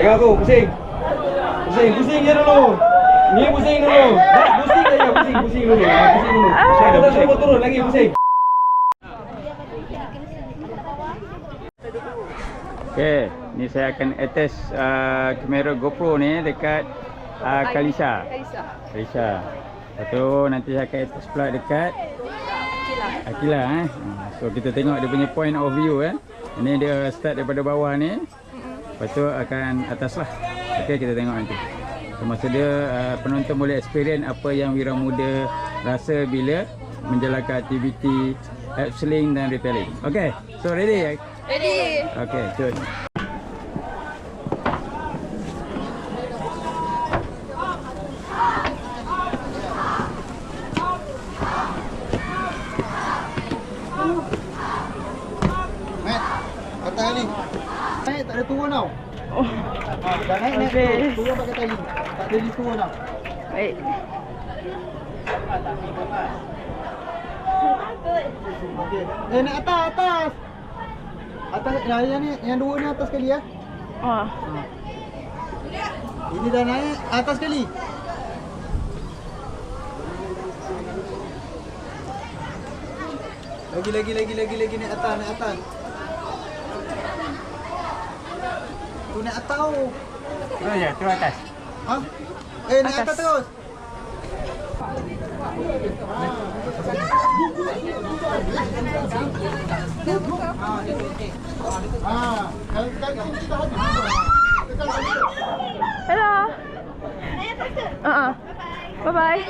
Tengok aku, pusing. Pusing je dulu. Ni pusing dulu. Pusing aja, pusing dulu. Pusing dulu. Saya dah suruh turun lagi pusing. Okey, ni saya akan attach kamera GoPro ni dekat Kalisa. Lepas tu nanti saya akan attach pula dekat Akila. So kita tengok dia punya point of view. Ini dia start daripada bawah ni. Lepas tu akan atas lah. Okey, kita tengok nanti. So masa dia penonton boleh experience apa yang Wira Muda rasa bila menjalankan aktiviti abseiling dan rappelling. Okey, so ready? Ready. Okey, cun. Mat, kata ni. Naik tak ada turun tau. Oh. Dah naik turun pakai tali. Tak ada di turun tau. Baik. Naik atas. Atas yang dua ni atas sekali ya. Oh. Ini dah naik atas sekali. Lagi naik atas. Tu naik atas tau. Terus je, terus atas. Ha? Naik atas terus. Hello. Bye bye.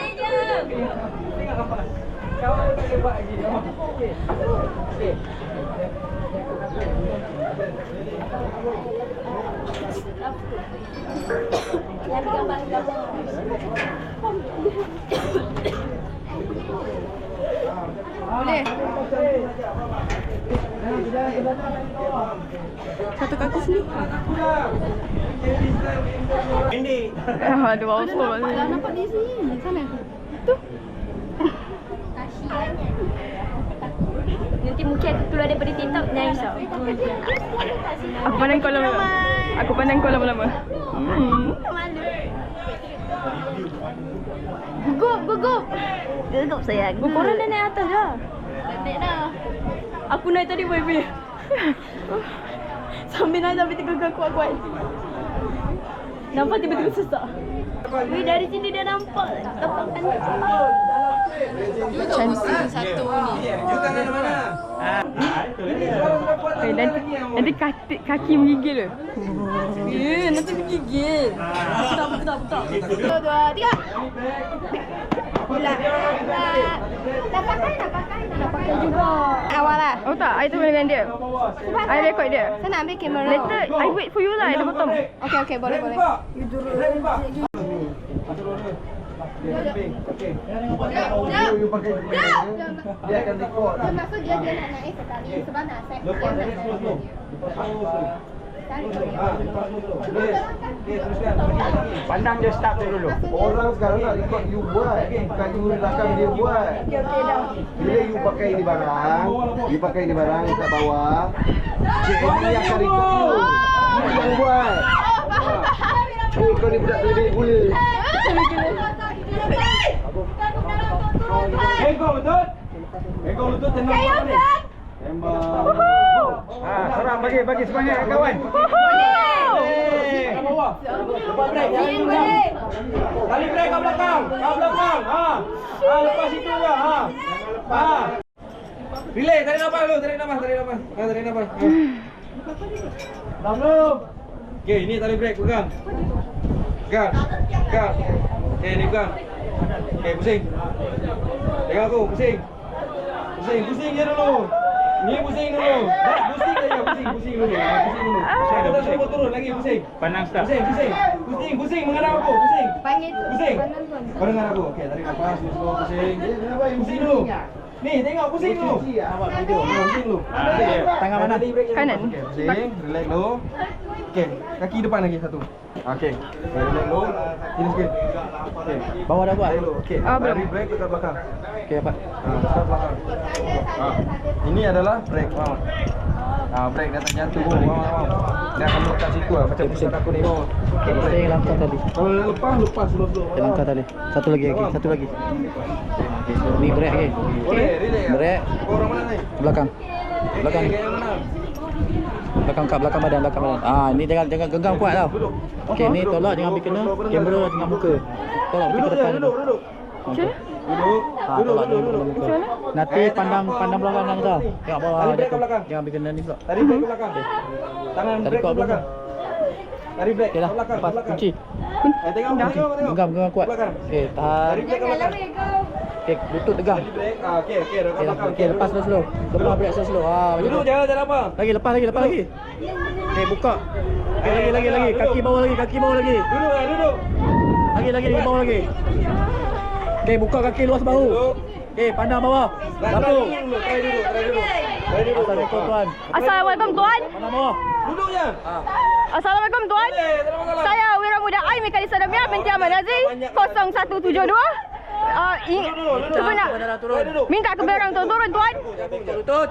Boleh. Satu kaki sini. Pendek. Ada bawah semua. Nampak di sini, sana. Tu. Nanti mungkin aku keluar daripada TikTok dan insya. Aku pandang kau lama-lama. Malu. Gugup. Gugup sayang. Korang dah naik atas dah. Naik dah. Aku naik tadi wifi. Sambil naik sambil tegak kuat-kuat. Nampak tiba-tiba sesak. Wih, dari sini dah nampak. Tampakan Cantik satu ni. You kat mana? Nanti kaki menggigil ke? Nanti menggigil. Betul. 1, 2, 3. Dah pakai juga. Awal lah. Oh tak, I tu dengan dia. I record dia. Saya nak ambil kamera. Later, I wait for you lah at the bottom. Okay, boleh. Okey. You pakai dia akan record. Maksud dia nak naik sekali sebab nak set. Pandang dia start dulu. Orang sekarang nak record you buat. Bukan you belakang dia buat. Okey dah. Bila you pakai ni barang kat bawah, cik ni akan record you. You yang buat. Kau ni budak lebih gula. Engkau lutut tenang ni. Tembak. Seorang bagi semangat kawan. Kat bawah. Lepas break. Kali break kat belakang. Lepas situ je. Relax, tarik nafas dulu, tarik nafas. Dah belum? Okey, ni tali break pegang. Pegang. Okey, ni pegang. Okey, pusing. Tengok aku, pusing je dulu. Ni pusing dulu. Pusing aja, pusing dulu. Saya dah suruh turun lagi pusing. Pandang start. Pusing menghadap aku, pusing. Panggil tu. Pusing. Kau dengar aku. Okey, tarik nafas, pusing. Pusing dulu. Ni, tengok pusing dulu. Pusing dulu. Tangan mana? Kanan. Okey, pusing, relax dulu. Okey, kaki depan lagi satu. Okey, relax dulu. Sini sikit. Okey, Bawah dah buat. relax dulu. Okey, belum. tarik break dekat belakang. Okey, apa? Start belakang. Ini adalah break. Break datang jantung. Dia akan letak situ lah. Macam pusing aku ni. Okay, saya langkah tadi. Kalau lepas dulu. Saya langkah tadi. Satu lagi. Ni break lagi. Boleh, relax. Break. Kau orang mana ni? Belakang. Belakang yang mana? Belakang badan. Ni jangan genggam kuat tau. Okey, ni tolak jangan ambil kena kamera tengah muka. Tolak pergi ke depan. Duduk. Okey. Duduk. Tolak dulu muka. Nanti pandang belakang kan tau. Tengok bawah. Tarik break ke belakang. Jangan ambil kena ni pula. Tarik break ke belakang. Tangan Tarik break kau ke belakang. Tarik break Okey ke dah. belakang. Lepas kunci. Tengok. Genggam kuat. Belakang. Okey, tahan. Tarik break ke belakang. Okey, lutut tegak. Tarik break. Okey, Okey, okey, lepas slow. Lepas break slow. Macam Duduk tu. jangan apa. Lagi, lepas lagi. Okey, buka. Okey, lagi. Kaki bawah lagi. Duduk. Lagi bawah lagi. Okey, buka kaki luas bahu. Okey, pandang bawah. Satu. Try dulu. Assalamualaikum tuan. Assalamualaikum tuan. Pandang bawah. Duduk je. Assalamualaikum tuan. Tak ada masalah. Saya Wira Muda Ai Mekalisa Damia binti Ahmad Nazri 0172. Duduk. Minta kebenaran tuan turun tuan. Lutut.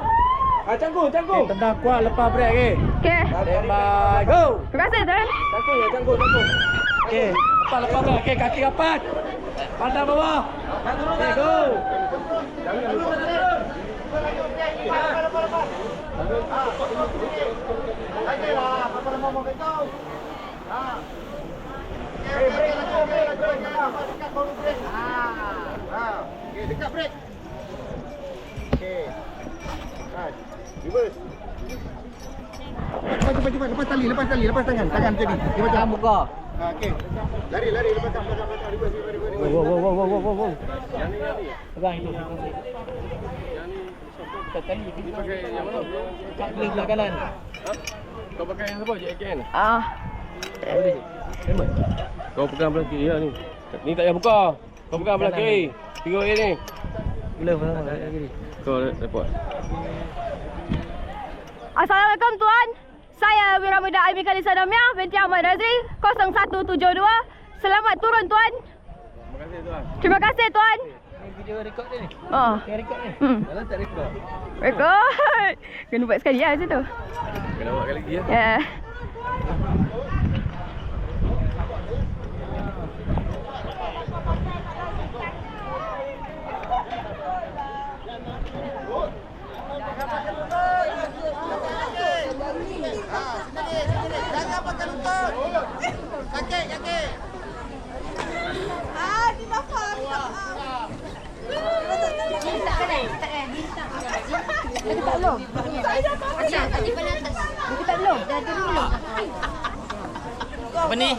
Cangkung. Okey, tendang kuat lepas break okey. Okey. Standby. Go. Terima kasih tuan. Cangkung. Okey, lepas break. Okey, kaki rapat. Pandang bawah. Okey, go. Dekat break. Okey. Reverse. Cepat. Lepas tangan. Tangan jadi. Dia macam Buka. okey. Lari lepas tangan. Reverse. Wow. Pegang itu. Tadi kita pakai yang mana? Kat belah kanan. Kau pakai yang apa? JKN? Kau pegang belah kiri ni. Ni tak payah buka. Kau pegang belah kiri. 3A ni. Belah kiri. Kau report. Assalamualaikum tuan. Saya Wira Muda Ai Mekalisa Damia binti Ahmad Nazri 0172. Selamat turun tuan. Terima kasih tuan. Terima kasih tuan. Ni video rekod dia ni. Tengah rekod ni. Dalam tak rekod. Rekod. Kena buat sekali lah situ. Kena buat kali lagi ya. Ya. Jangan pakai lutut. Kaki. Di bawah. Tak belum. Macam tadi pada atas. Kita belum. Dah dulu. Apa ni?